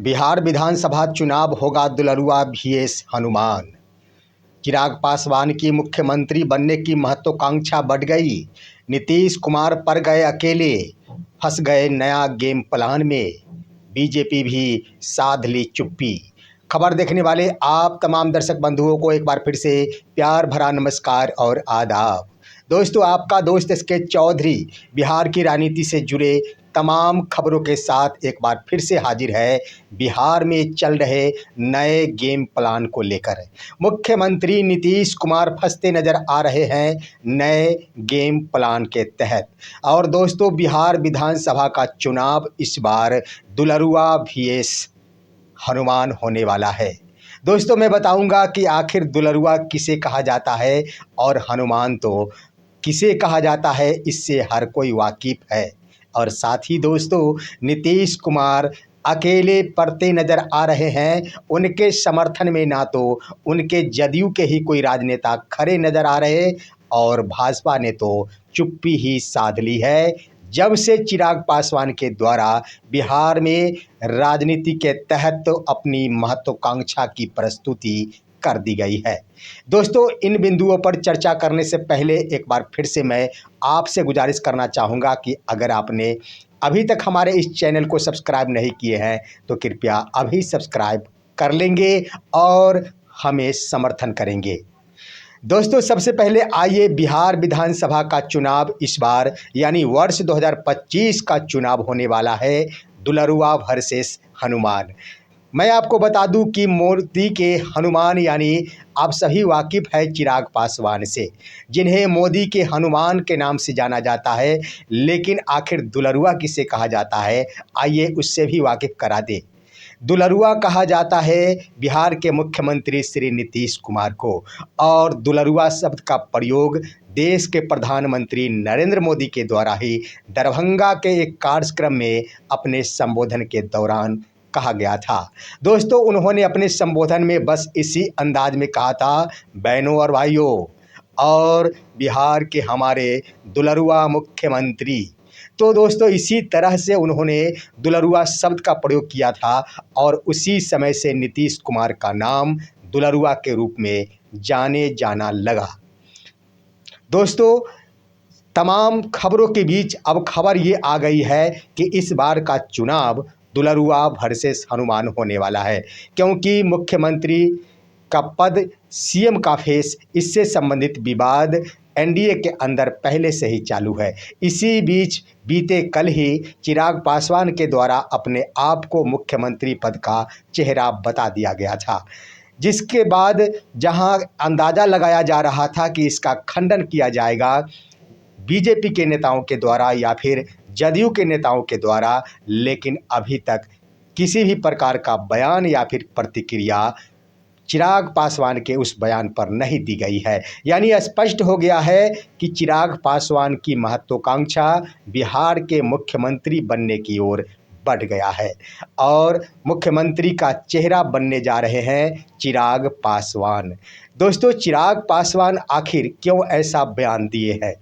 बिहार विधानसभा चुनाव होगा दुलरुआ VS हनुमान। चिराग पासवान की मुख्यमंत्री बनने की महत्वाकांक्षा बढ़ गई। नीतीश कुमार पड़ गए अकेले, फंस गए नया गेम प्लान में। बीजेपी भी साध ली चुप्पी। खबर देखने वाले आप तमाम दर्शक बंधुओं को एक बार फिर से प्यार भरा नमस्कार और आदाब। दोस्तों, आपका दोस्त SK चौधरी बिहार की राजनीति से जुड़े तमाम खबरों के साथ एक बार फिर से हाजिर है बिहार में चल रहे नए गेम प्लान को लेकर। मुख्यमंत्री नीतीश कुमार फंसते नजर आ रहे हैं नए गेम प्लान के तहत। और दोस्तों, बिहार विधानसभा का चुनाव इस बार दुलरुआ VS हनुमान होने वाला है। दोस्तों, मैं बताऊंगा कि आखिर दुलरुआ किसे कहा जाता है और हनुमान तो किसे कहा जाता है, इससे हर कोई वाकिफ है। और साथ ही दोस्तों, नीतीश कुमार अकेले पड़ते नजर आ रहे हैं। उनके समर्थन में ना तो उनके जदयू के ही कोई राजनेता खड़े नजर आ रहे और भाजपा ने तो चुप्पी ही साध ली है जब से चिराग पासवान के द्वारा बिहार में राजनीति के तहत अपनी महत्वाकांक्षा की प्रस्तुति कर दी गई है। दोस्तों, इन बिंदुओं पर चर्चा करने से पहले एक बार फिर से मैं आपसे गुजारिश करना चाहूँगा कि अगर आपने अभी तक हमारे इस चैनल को सब्सक्राइब नहीं किए हैं तो कृपया अभी सब्सक्राइब कर लेंगे और हमें समर्थन करेंगे। दोस्तों, सबसे पहले आइए बिहार विधानसभा का चुनाव इस बार यानी वर्ष 2025 का चुनाव होने वाला है दुलरुआ वर्सेस हनुमान। मैं आपको बता दूं कि मोदी के हनुमान यानी आप सभी वाकिफ है चिराग पासवान से, जिन्हें मोदी के हनुमान के नाम से जाना जाता है। लेकिन आखिर दुलरुआ किसे कहा जाता है, आइए उससे भी वाकिफ करा दे। दुलरुआ कहा जाता है बिहार के मुख्यमंत्री श्री नीतीश कुमार को। और दुलरुआ शब्द का प्रयोग देश के प्रधानमंत्री नरेंद्र मोदी के द्वारा ही दरभंगा के एक कार्यक्रम में अपने संबोधन के दौरान कहा गया था। दोस्तों, उन्होंने अपने संबोधन में बस इसी अंदाज में कहा था, बहनों और भाइयों और बिहार के हमारे दुलरुआ मुख्यमंत्री। तो दोस्तों, इसी तरह से उन्होंने दुलरुआ शब्द का प्रयोग किया था और उसी समय से नीतीश कुमार का नाम दुलरुआ के रूप में जाने जाना लगा। दोस्तों, तमाम खबरों के बीच अब खबर ये आ गई है कि इस बार का चुनाव दुलरुआ वर्सेस हनुमान होने वाला है, क्योंकि मुख्यमंत्री का पद, CM का फेस, इससे संबंधित विवाद NDA के अंदर पहले से ही चालू है। इसी बीच बीते कल ही चिराग पासवान के द्वारा अपने आप को मुख्यमंत्री पद का चेहरा बता दिया गया था, जिसके बाद जहां अंदाज़ा लगाया जा रहा था कि इसका खंडन किया जाएगा बीजेपी के नेताओं के द्वारा या फिर जदयू के नेताओं के द्वारा, लेकिन अभी तक किसी भी प्रकार का बयान या फिर प्रतिक्रिया चिराग पासवान के उस बयान पर नहीं दी गई है। यानी स्पष्ट हो गया है कि चिराग पासवान की महत्वाकांक्षा बिहार के मुख्यमंत्री बनने की ओर बढ़ गया है और मुख्यमंत्री का चेहरा बनने जा रहे हैं चिराग पासवान। दोस्तों, चिराग पासवान आखिर क्यों ऐसा बयान दिए हैं,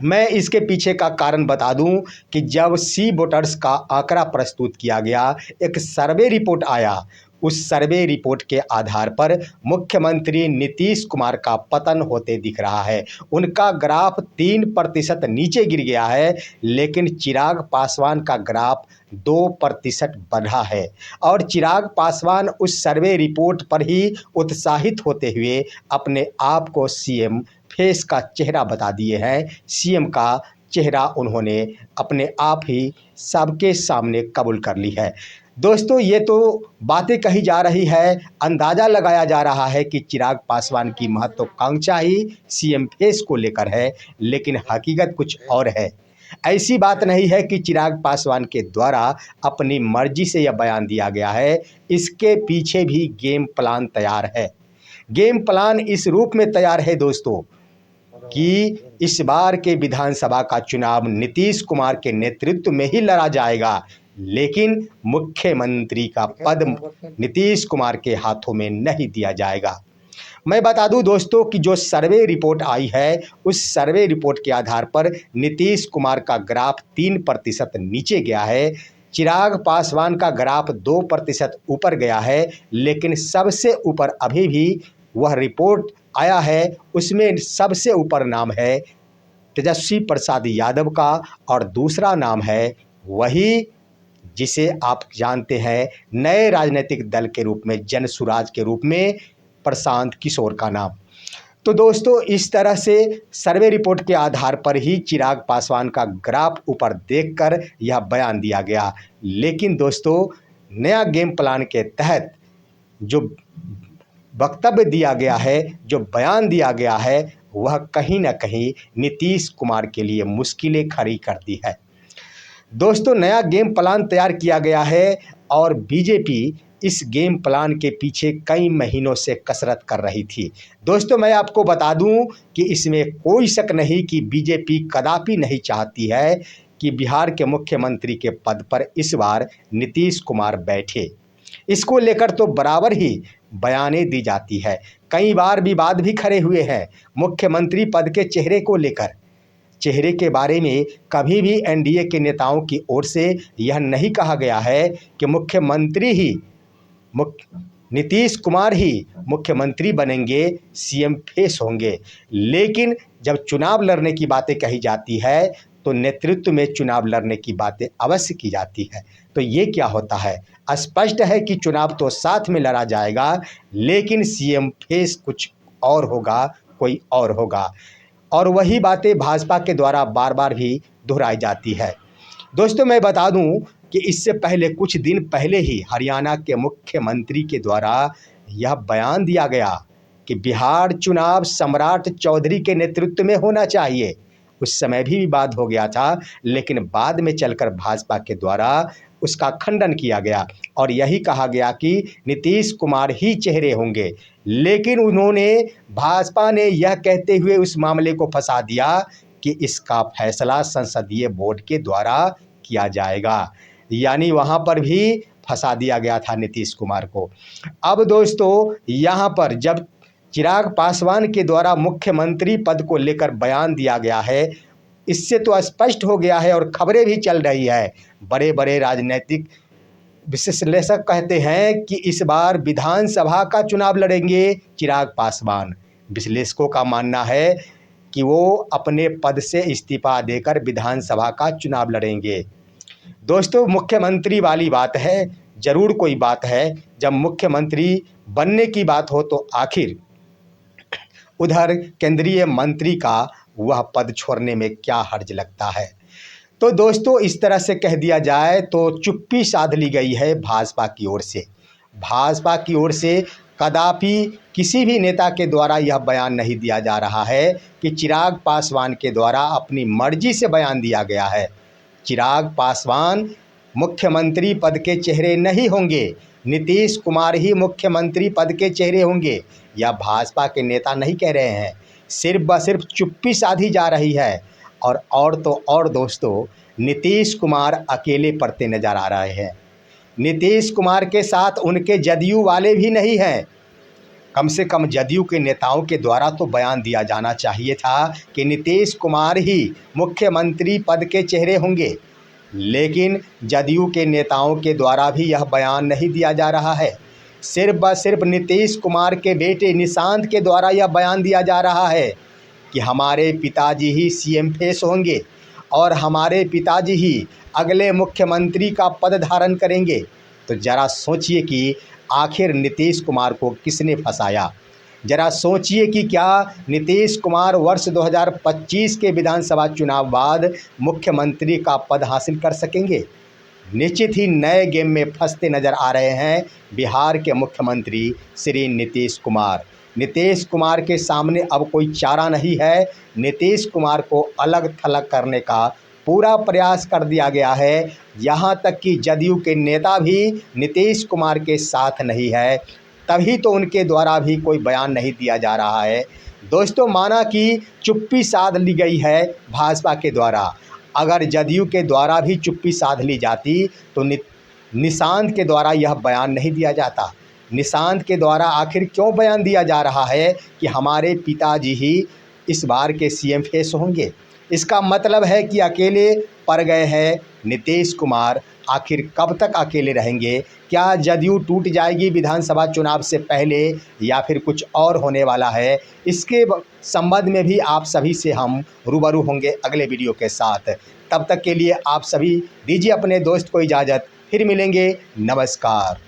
मैं इसके पीछे का कारण बता दूं कि जब सी वोटर्स का आंकड़ा प्रस्तुत किया गया, एक सर्वे रिपोर्ट आया, उस सर्वे रिपोर्ट के आधार पर मुख्यमंत्री नीतीश कुमार का पतन होते दिख रहा है। उनका ग्राफ 3% नीचे गिर गया है, लेकिन चिराग पासवान का ग्राफ 2% बढ़ा है। और चिराग पासवान उस सर्वे रिपोर्ट पर ही उत्साहित होते हुए अपने आप को CM फेस का चेहरा बता दिए हैं। CM का चेहरा उन्होंने अपने आप ही सबके सामने कबूल कर ली है। दोस्तों, ये तो बातें कही जा रही है, अंदाज़ा लगाया जा रहा है कि चिराग पासवान की महत्वाकांक्षा ही CM फेस को लेकर है, लेकिन हकीकत कुछ और है। ऐसी बात नहीं है कि चिराग पासवान के द्वारा अपनी मर्जी से यह बयान दिया गया है, इसके पीछे भी गेम प्लान तैयार है। गेम प्लान इस रूप में तैयार है दोस्तों कि इस बार के विधानसभा का चुनाव नीतीश कुमार के नेतृत्व में ही लड़ा जाएगा, लेकिन मुख्यमंत्री का पद नीतीश कुमार के हाथों में नहीं दिया जाएगा। मैं बता दूं दोस्तों कि जो सर्वे रिपोर्ट आई है, उस सर्वे रिपोर्ट के आधार पर नीतीश कुमार का ग्राफ 3% नीचे गया है। चिराग पासवान का ग्राफ 2% ऊपर गया है, लेकिन सबसे ऊपर अभी भी वह रिपोर्ट आया है, उसमें सबसे ऊपर नाम है तेजस्वी प्रसाद यादव का और दूसरा नाम है वही जिसे आप जानते हैं नए राजनीतिक दल के रूप में, जन सुराज के रूप में, प्रशांत किशोर का नाम। तो दोस्तों, इस तरह से सर्वे रिपोर्ट के आधार पर ही चिराग पासवान का ग्राफ ऊपर देखकर यह बयान दिया गया। लेकिन दोस्तों, नया गेम प्लान के तहत जो वक्तव्य दिया गया है, जो बयान दिया गया है, वह कहीं ना कहीं नीतीश कुमार के लिए मुश्किलें खड़ी करती है। दोस्तों, नया गेम प्लान तैयार किया गया है और बीजेपी इस गेम प्लान के पीछे कई महीनों से कसरत कर रही थी। दोस्तों, मैं आपको बता दूं कि इसमें कोई शक नहीं कि बीजेपी कदापि नहीं चाहती है कि बिहार के मुख्यमंत्री के पद पर इस बार नीतीश कुमार बैठे। इसको लेकर तो बराबर ही बयानें दी जाती है, कई बार विवाद भी खड़े हुए हैं मुख्यमंत्री पद के चेहरे को लेकर। चेहरे के बारे में कभी भी एनडीए के नेताओं की ओर से यह नहीं कहा गया है कि मुख्यमंत्री ही नीतीश कुमार ही मुख्यमंत्री बनेंगे, सीएम फेस होंगे। लेकिन जब चुनाव लड़ने की बातें कही जाती है तो नेतृत्व में चुनाव लड़ने की बातें अवश्य की जाती है। तो ये क्या होता है? स्पष्ट है कि चुनाव तो साथ में लड़ा जाएगा, लेकिन सीएम फेस कुछ और होगा, कोई और होगा। और वही बातें भाजपा के द्वारा बार बार भी दोहराई जाती है। दोस्तों, मैं बता दूं कि इससे पहले कुछ दिन पहले ही हरियाणा के मुख्यमंत्री के द्वारा यह बयान दिया गया कि बिहार चुनाव सम्राट चौधरी के नेतृत्व में होना चाहिए। उस समय भी विवाद हो गया था, लेकिन बाद में चलकर भाजपा के द्वारा उसका खंडन किया गया और यही कहा गया कि नीतीश कुमार ही चेहरे होंगे। लेकिन उन्होंने, भाजपा ने यह कहते हुए उस मामले को फंसा दिया कि इसका फैसला संसदीय बोर्ड के द्वारा किया जाएगा, यानी वहां पर भी फंसा दिया गया था नीतीश कुमार को। अब दोस्तों, यहाँ पर जब चिराग पासवान के द्वारा मुख्यमंत्री पद को लेकर बयान दिया गया है, इससे तो स्पष्ट हो गया है और खबरें भी चल रही है। बड़े बड़े राजनीतिक विश्लेषक कहते हैं कि इस बार विधानसभा का चुनाव लड़ेंगे चिराग पासवान। विश्लेषकों का मानना है कि वो अपने पद से इस्तीफा देकर विधानसभा का चुनाव लड़ेंगे। दोस्तों, मुख्यमंत्री वाली बात है, जरूर कोई बात है। जब मुख्यमंत्री बनने की बात हो तो आखिर उधर केंद्रीय मंत्री का वह पद छोड़ने में क्या हर्ज लगता है। तो दोस्तों, इस तरह से कह दिया जाए तो चुप्पी साध ली गई है भाजपा की ओर से। भाजपा की ओर से कदापि किसी भी नेता के द्वारा यह बयान नहीं दिया जा रहा है कि चिराग पासवान के द्वारा अपनी मर्जी से बयान दिया गया है। चिराग पासवान मुख्यमंत्री पद के चेहरे नहीं होंगे, नीतीश कुमार ही मुख्यमंत्री पद के चेहरे होंगे। यह भाजपा के नेता नहीं कह रहे हैं, सिर्फ ब सिर्फ चुप्पी साधी जा रही है। और तो और दोस्तों, नीतीश कुमार अकेले पड़ते नजर आ रहे हैं। नीतीश कुमार के साथ उनके जदयू वाले भी नहीं हैं। कम से कम जदयू के नेताओं के द्वारा तो बयान दिया जाना चाहिए था कि नीतीश कुमार ही मुख्यमंत्री पद के चेहरे होंगे। लेकिन जदयू के नेताओं के द्वारा भी यह बयान नहीं दिया जा रहा है। सिर्फ ब सिर्फ नीतीश कुमार के बेटे निशांत के द्वारा यह बयान दिया जा रहा है कि हमारे पिताजी ही सीएम फेस होंगे और हमारे पिताजी ही अगले मुख्यमंत्री का पद धारण करेंगे। तो ज़रा सोचिए कि आखिर नीतीश कुमार को किसने फंसाया। ज़रा सोचिए कि क्या नीतीश कुमार वर्ष 2025 के विधानसभा चुनाव बाद मुख्यमंत्री का पद हासिल कर सकेंगे। निश्चित ही नए गेम में फंसते नजर आ रहे हैं बिहार के मुख्यमंत्री श्री नीतीश कुमार। नीतीश कुमार के सामने अब कोई चारा नहीं है। नीतीश कुमार को अलग थलग करने का पूरा प्रयास कर दिया गया है। यहाँ तक कि जदयू के नेता भी नीतीश कुमार के साथ नहीं है, तभी तो उनके द्वारा भी कोई बयान नहीं दिया जा रहा है। दोस्तों, माना कि चुप्पी साध ली गई है भाजपा के द्वारा। अगर जदयू के द्वारा भी चुप्पी साध ली जाती तो निशांत के द्वारा यह बयान नहीं दिया जाता। निशांत के द्वारा आखिर क्यों बयान दिया जा रहा है कि हमारे पिताजी ही इस बार के सीएम फेस होंगे। इसका मतलब है कि अकेले पड़ गए हैं नीतीश कुमार आखिर कब तक अकेले रहेंगे? क्या जदयू टूट जाएगी विधानसभा चुनाव से पहले या फिर कुछ और होने वाला है? इसके संबंध में भी आप सभी से हम रूबरू होंगे अगले वीडियो के साथ। तब तक के लिए आप सभी दीजिए अपने दोस्त को इजाज़त। फिर मिलेंगे। नमस्कार।